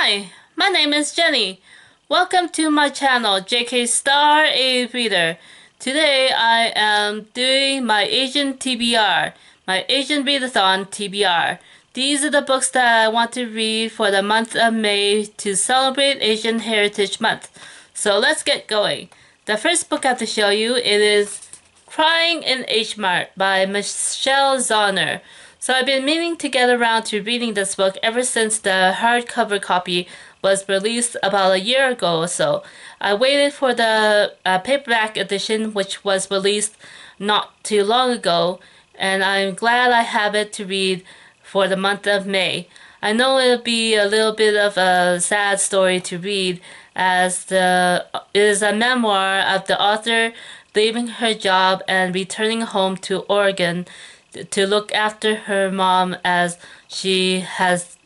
Hi, my name is Jenny. Welcome to my channel, JK Star A Reader. Today I am doing my Asian TBR, my Asian Readathon TBR. These are the books that I want to read for the month of May to celebrate Asian Heritage Month. So let's get going. The first book I have to show you, it is Crying in H Mart by Michelle Zauner. So I've been meaning to get around to reading this book ever since the hardcover copy was released about a year ago or so. I waited for the paperback edition, which was released not too long ago, and I'm glad I have it to read for the month of May. I know it'll be a little bit of a sad story to read, as it is a memoir of the author leaving her job and returning home to Oregon to look after her mom as she has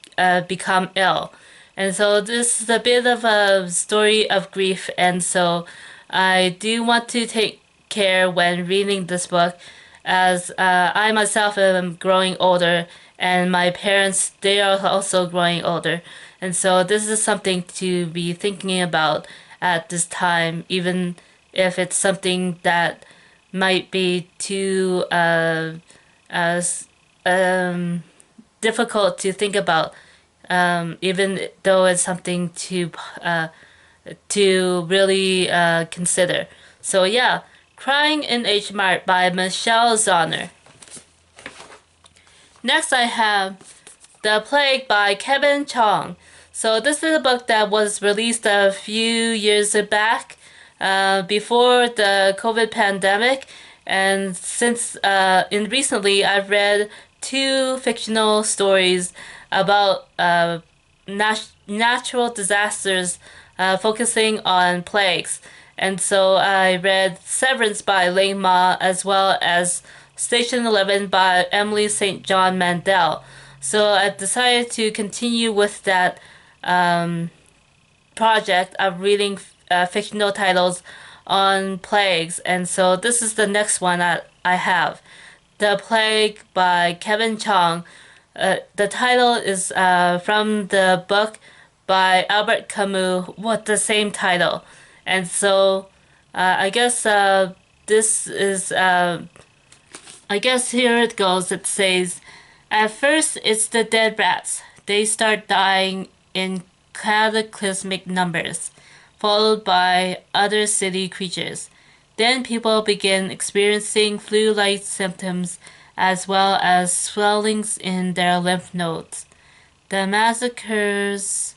become ill. And so this is a bit of a story of grief, and so I do want to take care when reading this book, as I myself am growing older and my parents, they are also growing older. And so this is something to be thinking about at this time, even if it's something that might be too as difficult to think about, even though it's something to really consider. So yeah, Crying in H Mart by Michelle Zauner. Next I have The Plague by Kevin Chong. So this is a book that was released a few years back, before the COVID pandemic, and since recently I've read two fictional stories about natural disasters, focusing on plagues. And so I read Severance by Lane Ma, as well as Station 11 by Emily St. John Mandel. So I decided to continue with that project of reading fictional titles on plagues, and so this is the next one that I have, The Plague by Kevin Chong. The title is from the book by Albert Camus with the same title, and so I guess this is I guess here it goes. It says, at first it's the dead rats. They start dying in cataclysmic numbers, followed by other city creatures. Then people begin experiencing flu-like symptoms as well as swellings in their lymph nodes. The masses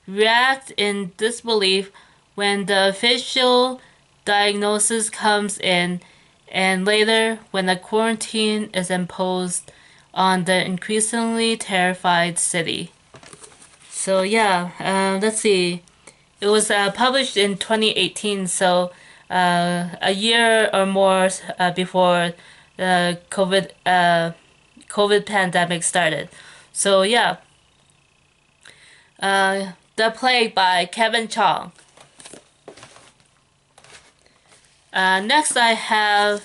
react in disbelief when the official diagnosis comes in, and later when a quarantine is imposed on the increasingly terrified city. So yeah, let's see. It was published in 2018, so a year or more before the COVID pandemic started. So yeah, The Plague by Kevin Chong. Next I have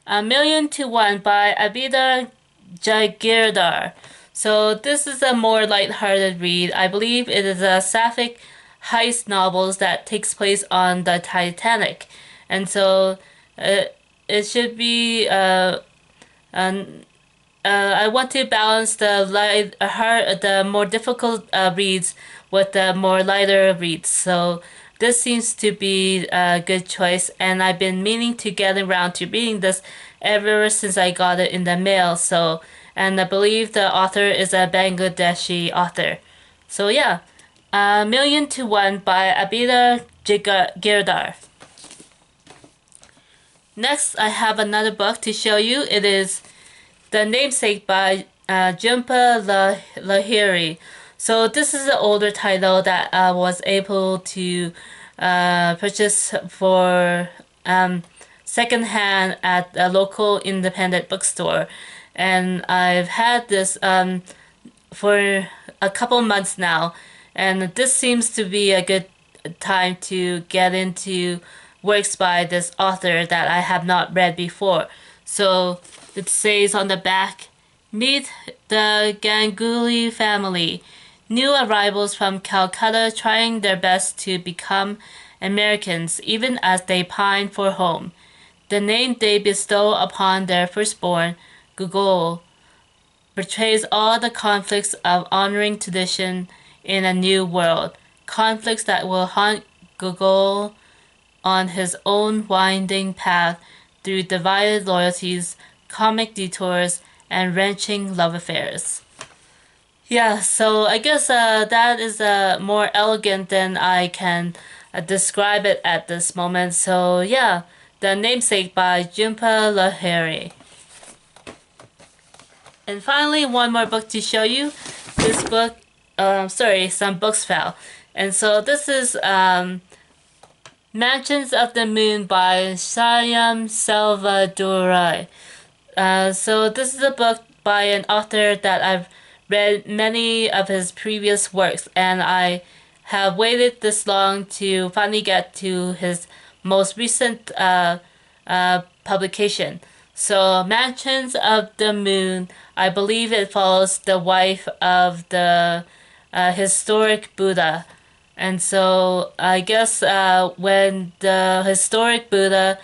A Million to One by Abida Jagirdar. So this is a more lighthearted read. I believe it is a sapphic heist novels that takes place on the Titanic, and so it should be. I want to balance the more difficult reads with the more lighter reads. So this seems to be a good choice, and I've been meaning to get around to reading this ever since I got it in the mail. So. And I believe the author is a Bangladeshi author. So yeah, A Million to One by Abida Girdar. Next, I have another book to show you. It is The Namesake by Jhumpa Lahiri. So this is an older title that I was able to purchase for secondhand at a local independent bookstore. And I've had this for a couple months now, and this seems to be a good time to get into works by this author that I have not read before. So it says on the back, Meet the Ganguly family, new arrivals from Calcutta trying their best to become Americans even as they pine for home. The name they bestow upon their firstborn, Gugol, portrays all the conflicts of honoring tradition in a new world, conflicts that will haunt Gugol on his own winding path through divided loyalties, comic detours, and wrenching love affairs. Yeah, so I guess that is more elegant than I can describe it at this moment. So yeah, The Namesake by Jhumpa Lahiri. And finally, one more book to show you. This book, some books fell. And so this is Mansions of the Moon by Sayam Salvadori. So this is a book by an author that I've read many of his previous works, and I have waited this long to finally get to his most recent publication. So Mansions of the Moon, I believe it follows the wife of the historic Buddha. And so I guess when the historic Buddha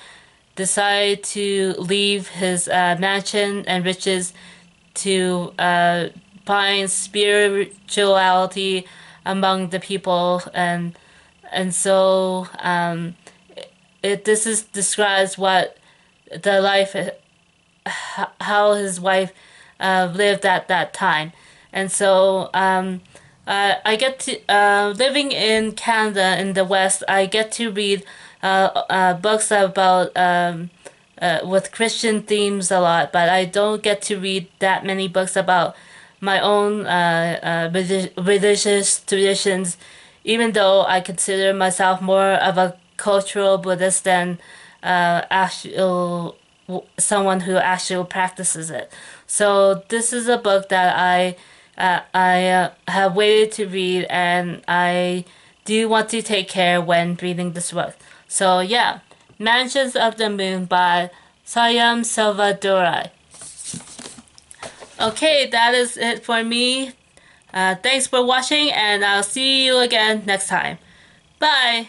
decided to leave his mansion and riches to find spirituality among the people, and so this is describes what the life, how his wife lived at that time. And so I get to living in Canada in the West. I get to read books about with Christian themes a lot, but I don't get to read that many books about my own religious traditions, even though I consider myself more of a cultural Buddhist than actual someone who actually practices it. So this is a book that I have waited to read, and I do want to take care when reading this book. So yeah, Mansions of the Moon by Sayam Salvadori. Okay, that is it for me. Thanks for watching, and I'll see you again next time. Bye!